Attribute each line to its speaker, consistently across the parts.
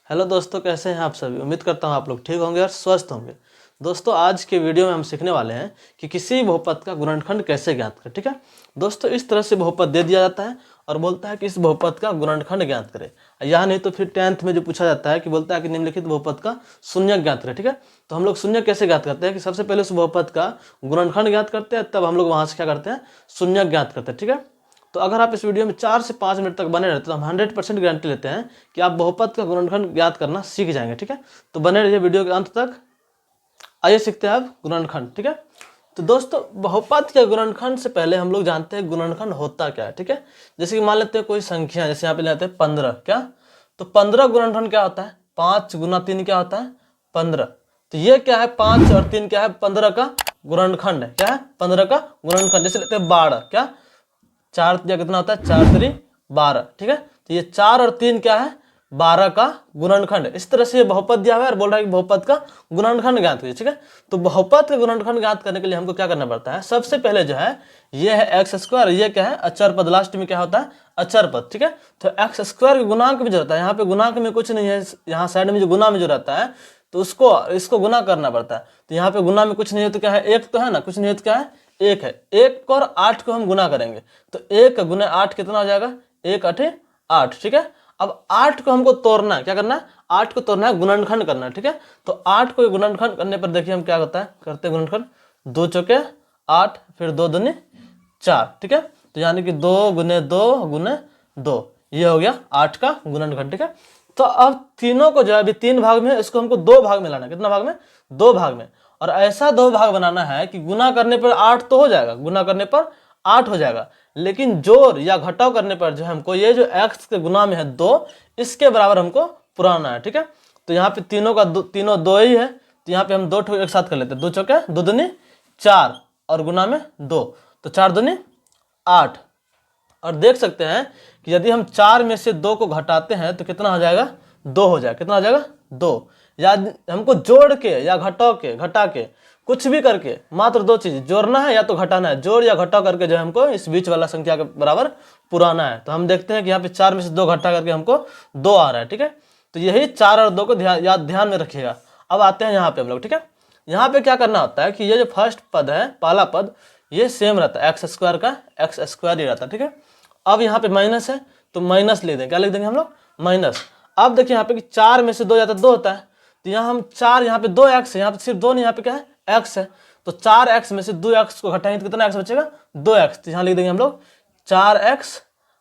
Speaker 1: Hello दोस्तों, कैसे हैं आप सभी। उम्मीद करता हूं आप लोग ठीक होंगे और स्वस्थ होंगे। दोस्तों, आज के वीडियो में हम सीखने वाले हैं कि किसी बहुपद का गुणनखंड कैसे ज्ञात करें। ठीक है दोस्तों, इस तरह से बहुपद दे दिया जाता है और बोलता है कि इस बहुपद का गुणनखंड ज्ञात करें, या नहीं तो फिर 10th में जो पूछा जाता है कि बोलता है कि निम्नलिखित बहुपद का शून्यक ज्ञात करें। ठीक है, तो हम लोग शून्यक कैसे ज्ञात करते हैं कि सबसे पहले उस बहुपद का गुणनखंड ज्ञात करते हैं, तब हम लोग वहां से क्या करते हैं, शून्यक ज्ञात करते हैं। ठीक है, तो अगर आप इस वीडियो में 4 से 5 मिनट तक बने रहते तो हम 100% गारंटी लेते हैं कि आप बहुपद का गुणनखंड ज्ञात करना सीख जाएंगे। ठीक है, तो बने रहिए वीडियो के अंत तक। आइए सीखते हैं अब गुणनखंड। ठीक है, तो दोस्तों बहुपद के गुणनखंड से पहले हम लोग जानते हैं गुणनखंड होता क्या है। ठीक है, जैसे कि मान लेते हैं कोई संख्या, जैसे यहाँ पे लेते हैं 15। क्या, तो 15 गुणनखंड क्या होता है, 5 गुना 3 क्या होता है, 15। तो ये क्या है, 5 और 3 क्या है, 15 का गुणनखंड है। क्या है, 15 का गुणनखंड। जैसे लेते हैं 12। क्या, 4 कितना होता है, 4 3 12। ठीक है, तो ये 4 और 3 क्या है, 12 का गुणनखंड है। इस तरह से ये बहुपद दिया हुआ है और बोल रहा है कि बहुपद का गुणनखंड ज्ञात कीजिए। ठीक है, तो बहुपद का गुणनखंड ज्ञात करने के लिए हमको क्या करना पड़ता है, सबसे पहले जो है ये है एक्स स्क्वायर, ये क्या है, अचर पद। लास्ट में क्या होता है, अचर पद। ठीक है, तो एक्स स्क्वायर के गुणांक में जो रहता है, यहाँ पे गुणांक में कुछ नहीं है, यहाँ साइड में जो गुना में जो रहता है तो उसको इसको गुना करना पड़ता है। तो यहाँ पे गुना में कुछ नहीं है तो क्या है, एक तो है ना, कुछ नहीं है तो क्या है, एक है। 1 को और 8 को हम गुना करेंगे तो 1 गुना 8 कितना हो जाएगा, 1 8 8। ठीक है, अब 8 को हमको तोड़ना है, क्या करना है, 8 को तोड़ना है, गुणनखंड करना है। ठीक है, तो 8 को गुणनखंड करने पर देखिए हम क्या होता है, करते हैं गुणनखंड। 2 चौके 8, फिर 2 दूनी 4। ठीक है, तो यानी कि 2 गुने 2 गुने 2, ये हो गया 8 का गुणनखंड। ठीक है, तो अब तीनों को जो है अभी 3 भाग में, इसको हमको 2 भाग में लाना है। कितना भाग में, 2 भाग में। और ऐसा 2 भाग बनाना है कि गुना करने पर 8 तो हो जाएगा, गुना करने पर 8 हो जाएगा, लेकिन जोड़ या घटाव करने पर जो है हमको ये जो x के गुना में है 2, इसके बराबर हमको पुराना है। ठीक है, तो यहाँ पे तीनों 2 ही है, तो यहाँ पे हम 2 एक साथ कर लेते हैं। 2 चौके 2 दूनी 4 और गुना में 2, तो 4 दूनी 8। और देख सकते हैं कि यदि हम 4 में से 2 को घटाते हैं तो कितना हो जाएगा, 2 हो जाएगा। कितना हो जाएगा, 2। या हमको जोड़ के या घटा के कुछ भी करके मात्र 2 चीज जोड़ना है या तो घटाना है। जोड़ या घटाव करके जो है हमको इस बीच वाला संख्या के बराबर पुराना है। तो हम देखते हैं कि यहाँ पे 4 में से 2 घटा करके हमको 2 आ रहा है। ठीक है, तो यही 4 और 2 को ध्यान में रखिएगा। अब आते हैं यहाँ पे हम लोग। ठीक है, यहाँ पे क्या करना होता है कि ये जो फर्स्ट पद है, पहला पद, ये सेम रहता है, एक्स स्क्वायर का एक्स स्क्वायर ही रहता है। ठीक है, अब यहाँ पे माइनस है तो माइनस लिख देंगे। क्या लिख देंगे हम लोग, माइनस। अब देखिए यहाँ पे कि 4 में से 2 जाता है 2 होता है, तो यहाँ हम 4, यहाँ पे 2x है, यहाँ पे सिर्फ 2 नहीं, यहाँ पे क्या है, x है। तो 4x में से 2x को घटाएंगे तो कितना x बचेगा, 2x। तो यहाँ लिख देंगे हम लोग 4x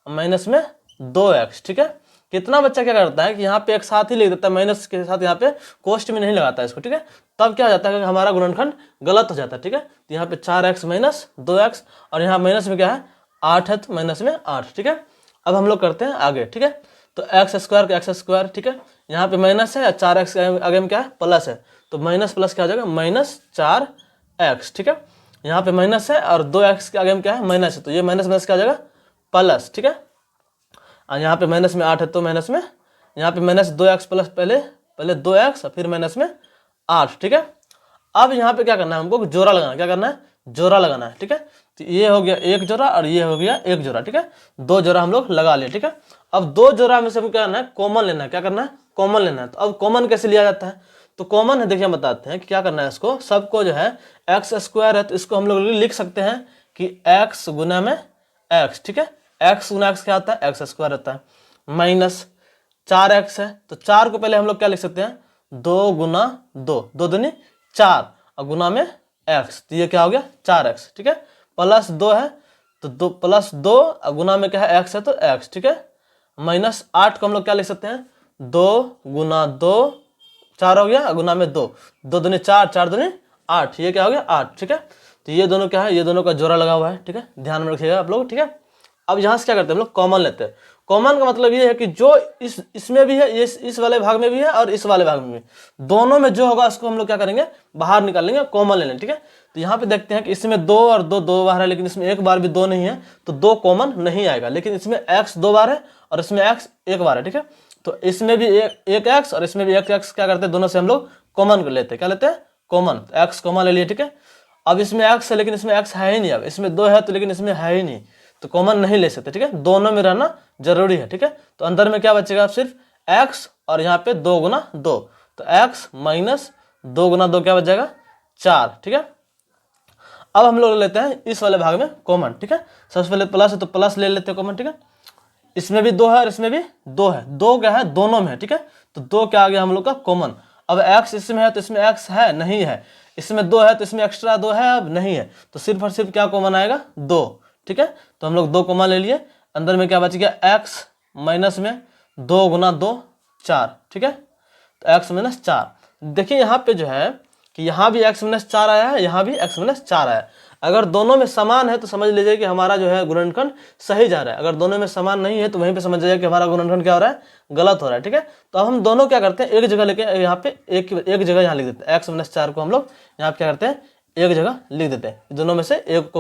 Speaker 1: माइनस में 2x। ठीक है, कितना बच्चा क्या करता है कि यहाँ पे एक साथ ही लिख देता है, माइनस के साथ यहाँ पे कोष्ट में नहीं लगाता है इसको। ठीक है, तब क्या हो जाता है कि हमारा गुणनखंड गलत हो जाता है। ठीक है, तो यहाँ पे 4x माइनस 2x और यहाँ माइनस में क्या है, 8 है, तो माइनस में 8। ठीक है, अब हम लोग करते हैं आगे। ठीक है, तो एक्स स्क्वायर का एक्स स्क्वायर। ठीक है, यहाँ पे माइनस है, 4x आगे में क्या है, प्लस है, तो माइनस प्लस क्या हो जाएगा, माइनस 4x। ठीक है, यहाँ पे माइनस है और 2x के आगे में क्या है, माइनस है, तो ये माइनस माइनस क्या हो जाएगा, प्लस। ठीक है, और यहाँ पे माइनस में 8 है तो माइनस में, यहाँ पे माइनस 2x प्लस पहले 2x और फिर माइनस में 8। ठीक है, अब यहाँ पे क्या करना है, हमको जोड़ा लगाना। क्या करना है, जोड़ा लगाना है। ठीक है, तो ये हो गया एक जोड़ा और ये हो गया एक जोड़ा। ठीक है, 2 जोड़ा हम लोग लगा लिए। ठीक है, अब 2 जोड़ा में से हमको क्या करना है, कॉमन लेना है। क्या करना है, कॉमन लेना है। तो अब कॉमन कैसे लिया जाता है, तो कॉमन है, देखिए हम बताते हैं कि क्या करना है। इसको सबको जो है एक्स स्क्वायर है तो इसको हम लोग लिख सकते हैं कि एक्स गुना में एक्स। ठीक है, एक्स गुना एक्स क्या होता है, एक्स स्क्वायर होता है, माइनस 4x है तो 4 को पहले हम लोग क्या लिख सकते हैं, 2 गुना 2, 2 दूनी 4 और गुना में x, तो ये क्या हो गया 4x। ठीक है, प्लस 2 है तो 2 प्लस 2 और गुना में क्या है, x है तो x। ठीक है, माइनस 8 को हम लोग क्या लिख सकते हैं, 2 गुना 2 4 हो गया और गुना में 2, 2 दूनी 4, 4 दूनी 8, ये क्या हो गया 8। ठीक है, तो ये दोनों क्या है, ये दोनों का जोड़ा लगा हुआ है। ठीक है, ध्यान में रखिएगा आप लोग। ठीक है, अब यहाँ से क्या करते हैं हम लोग, कॉमन लेते हैं। कॉमन का मतलब ये है कि जो इसमें भी है, ये इस वाले भाग में भी है और इस वाले भाग में भी, दोनों में जो होगा उसको हम लोग क्या करेंगे, बाहर निकाल लेंगे, कॉमन ले लेंगे। ठीक है, तो यहाँ पे देखते हैं कि इसमें 2 और 2 2 बार है, लेकिन इसमें एक बार भी 2 नहीं है तो 2 कॉमन नहीं आएगा। लेकिन इसमें x 2 बार है और इसमें x 1 बार है। ठीक है, तो इसमें भी एक x और इसमें भी एक x, क्या करते हैं, दोनों से हम लोग कॉमन कर लेते हैं। क्या लेते हैं, कॉमन, x कॉमन ले लिए। ठीक है, अब इसमें x है लेकिन इसमें x है ही नहीं, अब इसमें 2 है तो लेकिन इसमें है ही नहीं, तो कॉमन नहीं ले सकते। ठीक है, दोनों में रहना जरूरी है। ठीक है, तो अंदर में क्या बचेगा, सिर्फ x और यहाँ पे 2 गुना 2, तो x माइनस 2 गुना 2 क्या बच जाएगा 4। ठीक है, अब हम लोग लेते हैं इस वाले भाग में कॉमन। ठीक है, सबसे पहले प्लस है तो प्लस ले लेते हैं कॉमन। ठीक है, इसमें भी 2 है और इसमें भी 2 है, 2 क्या है दोनों में है। ठीक है, तो 2 क्या आ गया हम लोग का कॉमन। अब x इसमें है तो इसमें x है नहीं है, इसमें 2 है तो इसमें एक्स्ट्रा 2 है अब नहीं है, तो सिर्फ और सिर्फ क्या कॉमन आएगा 2। ठीक है, तो हम लोग 2 कॉमन ले लिए, अंदर में क्या बच गया x माइनस में 2 गुना 2 4। ठीक है, तो x माइनस 4। देखिए यहाँ पे जो है कि यहाँ भी x माइनस 4 आया है, यहाँ भी x माइनस 4 आया है। अगर दोनों में समान है तो समझ लीजिए कि हमारा जो है गुणनखंड सही जा रहा है, अगर दोनों में समान नहीं है तो वहीं पे समझ जाइए कि हमारा गुणनखंड क्या हो रहा है गलत हो रहा है। ठीक है, तो अब हम दोनों क्या करते हैं एक जगह लेके यहाँ पे एक जगह यहाँ लिख देते हैं, x माइनस 4 को हम लोग यहाँ पे क्या करते हैं एक जगह लिख देते हैं, दोनों में से एक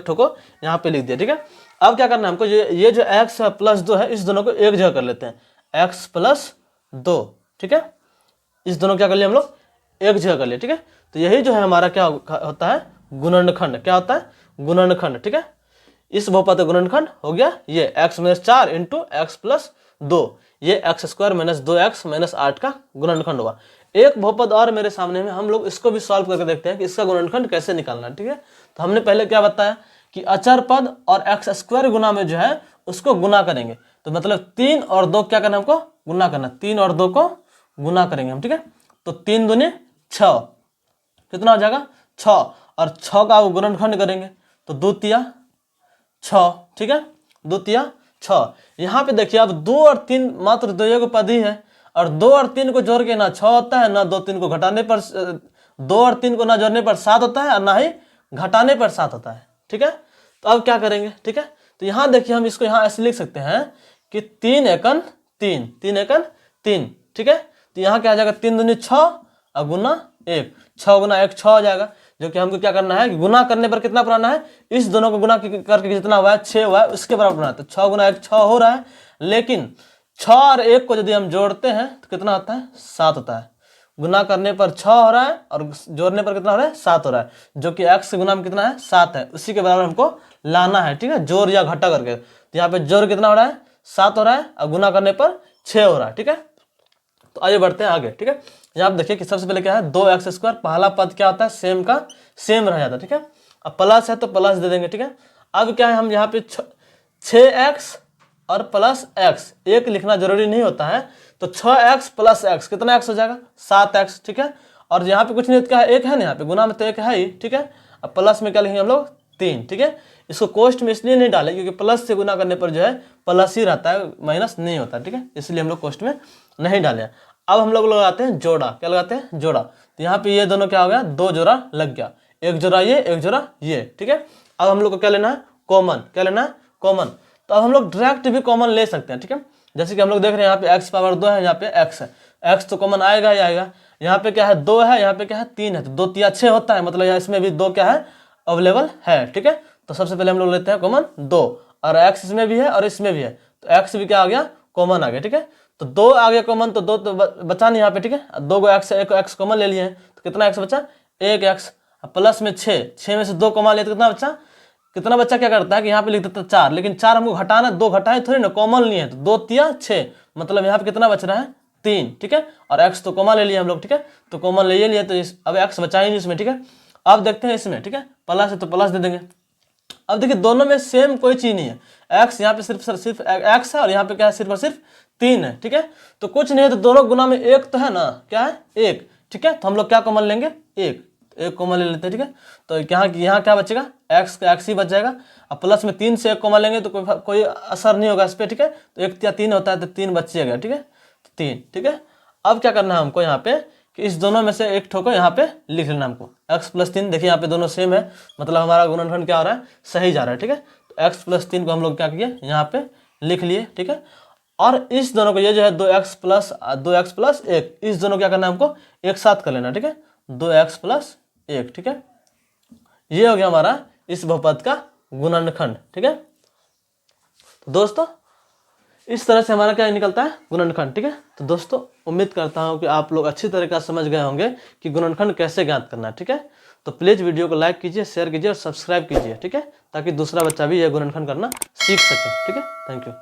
Speaker 1: ठो को यहाँ पे लिख दिया। ठीक है, अब क्या करना है हमको, ये जो x प्लस 2 है इस दोनों को एक जगह कर लेते हैं, x प्लस 2। ठीक है, इस दोनों क्या कर लिया हम लोग एक जगह कर लिया। ठीक है, तो यही जो है हमारा क्या होता है गुणनखंड, क्या होता है गुणनखंड। ठीक है, इस बहुपद का गुणनखंड हो गया ये x minus 4 into x plus 2, ये x square minus 2x minus 8 का गुणनखंड हुआ। एक बहुपद और मेरे सामने में, हम लोग इसको भी सॉल्व करके देखते हैं कि इसका गुणनखंड कैसे निकालना है। ठीक है, तो हमने पहले क्या बताया कि अचर पद और एक्स स्क्वायर गुना में जो है उसको गुना करेंगे, तो मतलब 3 और 2 क्या करना है हमको गुना करना, 3 और 2 को गुना करेंगे हम। ठीक है, तो 3 दूनी 6, कितना हो जाएगा 6, और 6 का गुणनखंड करेंगे तो 2 तिया 6। ठीक है, 2 तिया 6। यहाँ पे देखिए अब 2 और 3 मात्र 2 पद ही है, और 2 और 3 को जोड़ के ना 6 होता है, ना 2 3 को घटाने पर 2 और 3 को ना जोड़ने पर 7 होता है, और ना ही घटाने पर 7 होता है। ठीक है, तो अब क्या करेंगे। ठीक है, तो यहाँ देखिए हम इसको यहाँ ऐसे लिख सकते हैं कि 3 एकन 3, 3 एकन 3। ठीक है, तो यहाँ क्या आ जाएगा 3 दूनी 6 और गुना 1, 6 गुना 1 6 हो जाएगा, जो कि हमको क्या करना है गुना करने पर कितना बनाना है, इस दोनों को गुना करके जितना हुआ है 6 हुआ है उसके बराबर बनाना है। तो 6 गुना 1 6 हो रहा है, लेकिन 6 और 1 को यदि हम जोड़ते हैं तो कितना होता है 7 होता है। गुना करने पर 6 हो रहा है और जोड़ने पर कितना हो रहा है 7 हो रहा है, जो कि x से गुना में कितना है 7 है, उसी के बराबर हमको लाना है। ठीक है, जोड़ या घटा करके, तो यहाँ पे जोड़ कितना हो रहा है 7 हो रहा है और गुना करने पर 6 हो रहा है। ठीक है, तो आइए बढ़ते हैं आगे। ठीक है, यहाँ आप देखिए कि सबसे पहले क्या है 2x स्क्वायर, पहला पद क्या होता है सेम का सेम रह जाता है। ठीक है, अब प्लस है तो प्लस दे देंगे। ठीक है, अब क्या है हम यहाँ पे 6x और प्लस x, एक लिखना जरूरी नहीं होता है, तो 6x प्लस x कितना x हो जाएगा 7x। ठीक है, और यहाँ पे कुछ नहीं क्या है एक है ना, यहाँ पे गुना में तो एक है ही। ठीक है, अब प्लस में क्या लिखेंगे हम लोग 3। ठीक है, इसको कोष्ट में इसलिए नहीं डाले क्योंकि प्लस से गुना करने पर जो है प्लस ही रहता है, माइनस नहीं होता। ठीक है, इसलिए हम लोग कोष्ट में नहीं डाले। अब हम लोग लगाते हैं जोड़ा, क्या लगाते हैं जोड़ा, तो यहाँ पे ये दोनों क्या हो गया 2 जोड़ा लग गया, एक जोड़ा ये एक जोड़ा ये। ठीक है, अब हम लोग को क्या लेना है कॉमन, क्या लेना है कॉमन, तो अब हम लोग डायरेक्ट भी कॉमन ले सकते हैं। ठीक है, जैसे कि हम लोग देख रहे हैं यहाँ पे x पावर 2 है, यहाँ पे x है, x तो कॉमन आएगा ही आएगा। यहाँ पे क्या है 2 है, यहाँ पे क्या है 3 है, तो 2 तिया 6 होता है, मतलब यहाँ इसमें भी 2 क्या है अवेलेबल है। ठीक है, तो सबसे पहले हम लोग लेते हैं कॉमन 2, और x इसमें भी है और इसमें भी है, तो x भी क्या आ गया कॉमन आ गया। ठीक है, तो 2 आ गया कॉमन, तो 2 तो बचा नहीं यहाँ पे। ठीक है, 2 को x एक x कॉमन ले लिए हैं, तो कितना x बचा 1x, प्लस में 6 में से 2 कॉमन लिए तो कितना बच्चा क्या करता है कि यहाँ पे लिख देता है 4, लेकिन 4 हमको घटाना, 2 घटाए थोड़ी ना कॉमन लिए हैं, तो 2 तिया 6, मतलब यहाँ पे कितना बच रहा है 3। ठीक है, और x तो कॉमन ले लिया हम लोग। ठीक है, तो कॉमन ले लिए तो अब x बचा ही नहीं इसमें। ठीक है, अब देखते हैं इसमें। ठीक है, प्लस है तो प्लस दे देंगे। अब देखिए दोनों में सेम कोई चीज नहीं है, x यहाँ पे सिर्फ x है और यहाँ पे क्या है सिर्फ और सिर्फ 3 है। ठीक है, तो कुछ नहीं है, तो दोनों गुना में 1 तो है ना, क्या है 1। ठीक है, तो हम लोग क्या कॉमन लेंगे 1 कॉमन ले लेते हैं। ठीक है, तो यहाँ क्या बचेगा x का x ही बच जाएगा, अब प्लस में 3 से 1 कॉमन लेंगे तो कोई असर नहीं होगा इस पर। ठीक है, तो 1 या 3 होता है तो 3 बचिएगा। ठीक है, तो 3। ठीक है, अब क्या करना है हमको यहाँ पे कि इस दोनों में से एक ठो को यहाँ पे लिख लेना हमको, x प्लस 3। देखिए यहाँ पे दोनों सेम है, मतलब हमारा गुणनखंड क्या हो रहा है सही जा रहा है। ठीक है, तो x प्लस 3 को हम लोग क्या किए यहाँ पे लिख लिए। ठीक है, और इस दोनों को ये जो है 2x प्लस 1, इस दोनों क्या करना है हमको एक साथ कर लेना। ठीक है, 2x प्लस 1। ठीक है, ये हो गया हमारा इस बहुपद का गुणनखंड। ठीक है, तो दोस्तों इस तरह से हमारा क्या निकलता है गुणनखंड। ठीक है, तो दोस्तों उम्मीद करता हूं कि आप लोग अच्छी तरीके से समझ गए होंगे कि गुणनखंड कैसे ज्ञात करना है। ठीक है, तो प्लीज़ वीडियो को लाइक कीजिए, शेयर कीजिए और सब्सक्राइब कीजिए। ठीक है, ताकि दूसरा बच्चा भी यह गुणनखंड करना सीख सके। ठीक है, थैंक यू।